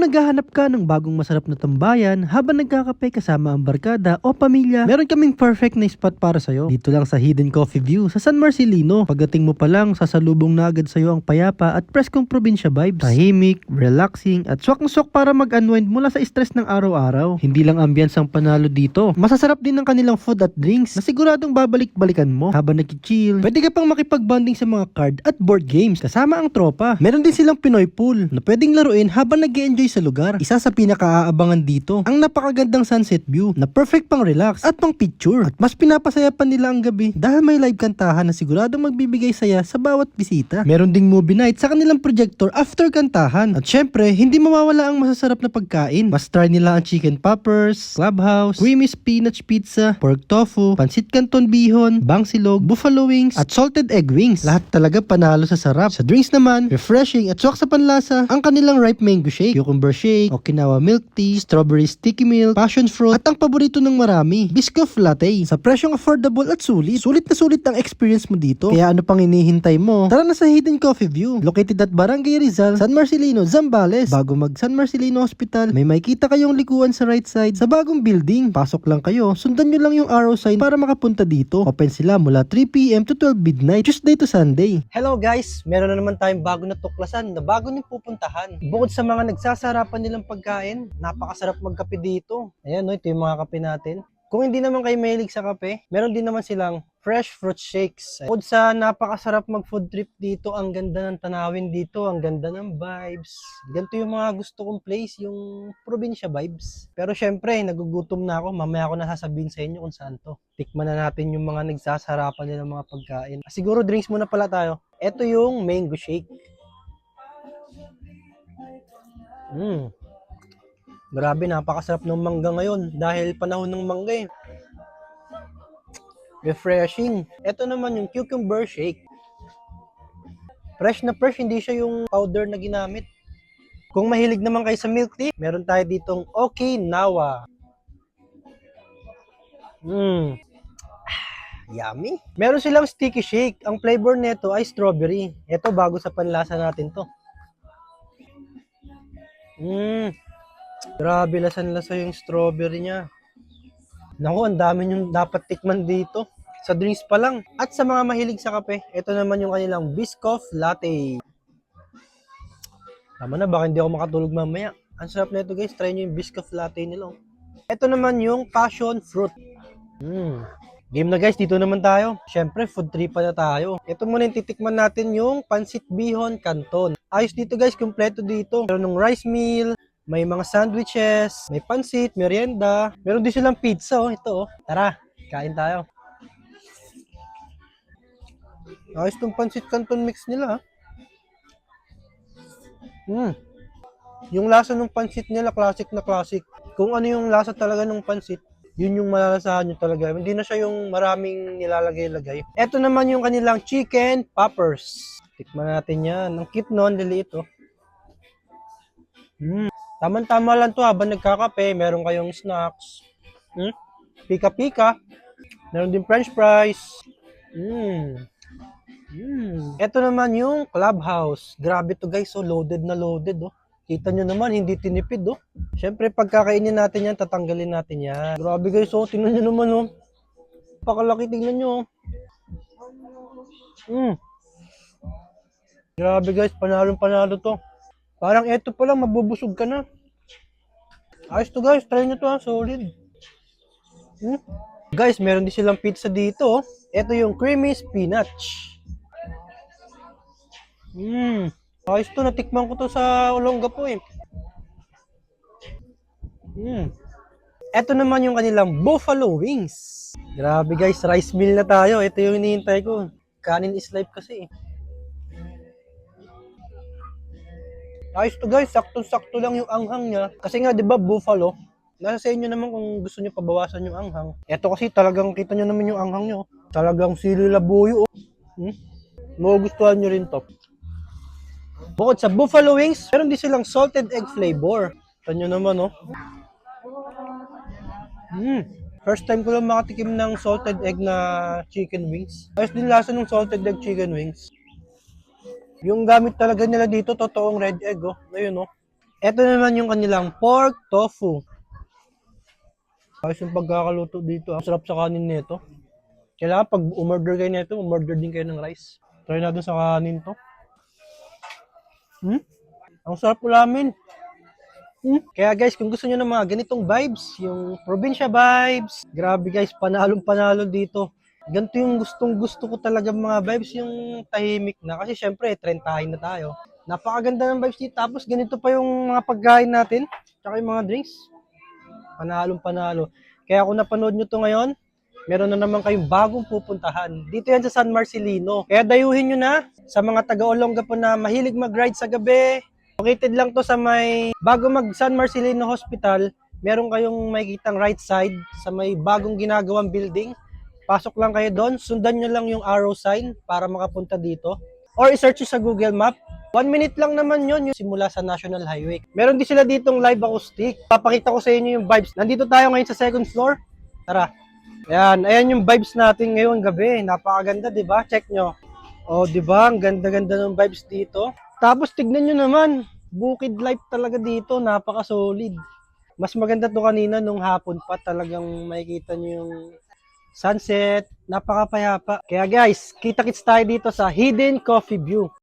Kung naghahanap ka ng bagong masarap na tambayan habang nagkakape kasama ang barkada o pamilya, meron kaming perfect na spot para sa'yo. Dito lang sa Hidden Coffee View sa San Marcelino. Pagdating mo pa lang, sasalubong na agad sa'yo ang payapa at preskong probinsya vibes. Tahimik, relaxing at swak na swak para mag-unwind mula sa stress ng araw-araw. Hindi lang ambience ang panalo dito. Masasarap din ang kanilang food at drinks na siguradong babalik-balikan mo habang nag-chill. Pwede ka pang makipag-bonding sa mga card at board games kasama ang tropa. Meron din silang Pinoy pool na pwedeng laruin habang nag-enjoy sa lugar. Isa sa pinaka-aabangan dito, ang napakagandang sunset view na perfect pang relax at pang picture. At mas pinapasaya pa nila ang gabi dahil may live kantahan na siguradong magbibigay saya sa bawat bisita. Meron ding movie night sa kanilang projector after kantahan. At syempre, hindi mawawala ang masasarap na pagkain. Mas try nila ang chicken poppers, clubhouse, creamy spinach pizza, pork tofu, pansit canton bihon, bangsilog, buffalo wings, at salted egg wings. Lahat talaga panalo sa sarap. Sa drinks naman, refreshing at swak sa panlasa ang kanilang ripe mango shake, cucumber shake, Okinawa milk tea, strawberry sticky milk, passion fruit, at ang paborito ng marami, Biscoff latte. Sa presyong affordable at sulit. Sulit na sulit ang experience mo dito. Kaya ano pang hinihintay mo? Tara na sa Hidden Coffee View. Located at Barangay Rizal, San Marcelino, Zambales. Bago mag San Marcelino Hospital, may makita kayong likuan sa right side sa bagong building. Pasok lang kayo, sundan nyo lang yung arrow sign para makapunta dito. Open sila mula 3 PM to 12 midnight, Tuesday to Sunday. Hello guys! Meron na naman tayong bago na tuklasan na bago nyo pupuntahan. Bukod sa mga nagsasarapan nilang pagkain, napakasarap magkape dito. Ayan, no, ito yung mga kape natin. Kung hindi naman kayo mahilig sa kape, meron din naman silang fresh fruit shakes. Bukod sa napakasarap mag-food trip dito, ang ganda ng tanawin dito, ang ganda ng vibes. Ganito yung mga gusto kong place, yung probinsya vibes. Pero syempre, nagugutom na ako. Mamaya ako nasasabihin sa inyo kung saan to. Tikman na natin yung mga nagsasarapan nila mga pagkain. Siguro drinks muna pala tayo. Ito yung mango shake. Grabe, napakasarap ng mangga ngayon dahil panahon ng mangga eh. Refreshing. Ito naman yung cucumber shake. Fresh na fresh, hindi siya yung powder na ginamit. Kung mahilig naman kayo sa milk tea, meron tayo ditong Okinawa. Yummy. Meron silang sticky shake. Ang flavor nito ay strawberry. Ito bago sa panlasa natin to. Grabe, lasan-lasa yung strawberry niya. Naku, ang dami yung dapat tikman dito. Sa drinks pa lang. At sa mga mahilig sa kape, ito naman yung kanilang Biscoff latte. Tama na, baka hindi ako makatulog mamaya. Ang sarap na ito guys, try nyo yung Biscoff latte nila. Ito naman yung passion fruit. Game na guys, dito naman tayo. Siyempre, food trip pa na tayo. Ito muna yung titikman natin yung pansit bihon canton. Ayos dito guys, kumpleto dito. Meron ng rice meal, may mga sandwiches, may pansit, merienda. Meron din silang pizza, oh. Ito, oh. Tara, kain tayo. Ayos tong pansit canton mix nila, ha. Yung lasa ng pansit nila, classic na classic. Kung ano yung lasa talaga ng pansit, yun yung malalasahan nyo talaga. Hindi na siya yung maraming nilalagay-lagay. Ito naman yung kanilang chicken poppers. Tikman natin yan. Ang cute nun, liliit, oh. Tama-tama lang to habang nagkakape. Meron kayong snacks. Pika-pika. Meron din french fries. Ito naman yung clubhouse. Grabe to guys, so loaded na loaded, oh. Kita nyo naman, hindi tinipid, oh. Siyempre, pagkakainin natin yan, tatanggalin natin yan. Grabe guys, oh. Tingnan nyo naman, oh. Pakalaki, tingnan nyo, oh. Grabe guys, panalo to. Parang eto pa lang, mabubusog ka na. Ayos to guys, try nyo to, ha. Solid. Guys, meron din silang pizza dito, oh. Ito yung creamy spinach. Ayos to, natikman ko to sa Olongapo eh. Ito naman yung kanilang buffalo wings. Grabe guys, rice meal na tayo. Ito yung hinihintay ko. Kanin is life kasi eh. Ayos to guys, sakto-sakto lang yung anghang niya. Kasi nga 'di ba buffalo, nasa sa inyo naman kung gusto niyo pabawasan yung anghang. Ito kasi talagang kita niyo naman yung anghang niyo. Talagang sili labuyo. Magugustuhan niyo rin to. Bukod sa buffalo wings, meron din silang salted egg flavor. Ito nyo naman, oh. First time ko lang makatikim ng salted egg na chicken wings. Ayos din lasa ng salted egg chicken wings. Yung gamit talaga nila dito, totoong red egg, oh. Ayun, oh. Ito naman yung kanilang pork tofu. Ayos yung pagkakaluto dito. Ang sarap sa kanin nito. Kailangan pag umorder kayo nito, umorder din kayo ng rice. Try natin sa kanin to. Ang sarap ulamin. Kaya guys, kung gusto nyo ng mga ganitong vibes, yung probinsya vibes, grabe guys, panalong panalo dito. Ganito yung gustong gusto ko talaga mga vibes, yung tahimik na. Kasi syempre, trentahin na tayo. Napakaganda ng vibes dito. Tapos ganito pa yung mga pagkain natin, tsaka yung mga drinks. Panalong panalo. Kaya kung napanood nyo to ngayon, meron na naman kayong bagong pupuntahan. Dito yan sa San Marcelino. Kaya dayuhin nyo na sa mga taga-Olonga po na mahilig mag-ride sa gabi. Located lang to sa may, bago mag San Marcelino Hospital, meron kayong makikitang right side sa may bagong ginagawang building. Pasok lang kayo doon, sundan nyo lang yung arrow sign para makapunta dito. Or i-search nyo sa Google Map. 1 minute lang naman yun, yung simula sa National Highway. Meron din sila ditong live acoustic. Papakita ko sa inyo yung vibes. Nandito tayo ngayon sa second floor. Tara. Ayan yung vibes natin ngayon gabi. Napakaganda, 'di ba? Check nyo. Oh, 'di ba? Ang ganda-ganda ng vibes dito. Tapos tignan nyo naman, bukid life talaga dito, napaka-solid. Mas maganda to kanina nung hapon pa, talagang makikita nyo yung sunset, napakapayapa. Kaya guys, kita-kits tayo dito sa Hidden Coffee View.